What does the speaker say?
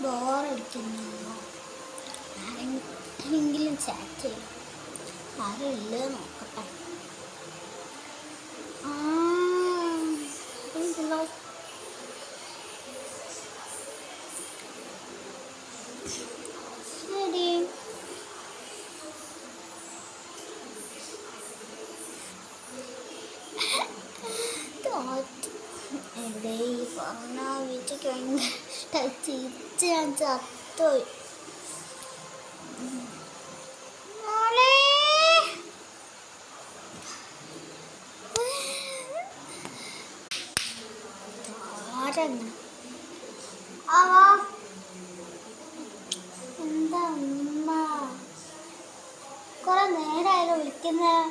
ബോറടിക്കുന്നല്ലോ. ആരെങ്കിലും ചാറ്റ് ചെയ്യും. ആരും ഇല്ല നോക്കട്ടെ. ശരി, എവിടെ ഈ പറഞ്ഞ വീട്ടിലേക്ക് ഭയങ്കര ചിരിച്ച് ഞാൻ ചത്തോയി. എന്താ ഉമ്മ കുറെ നേരമായാലും വിളിക്കുന്നത്?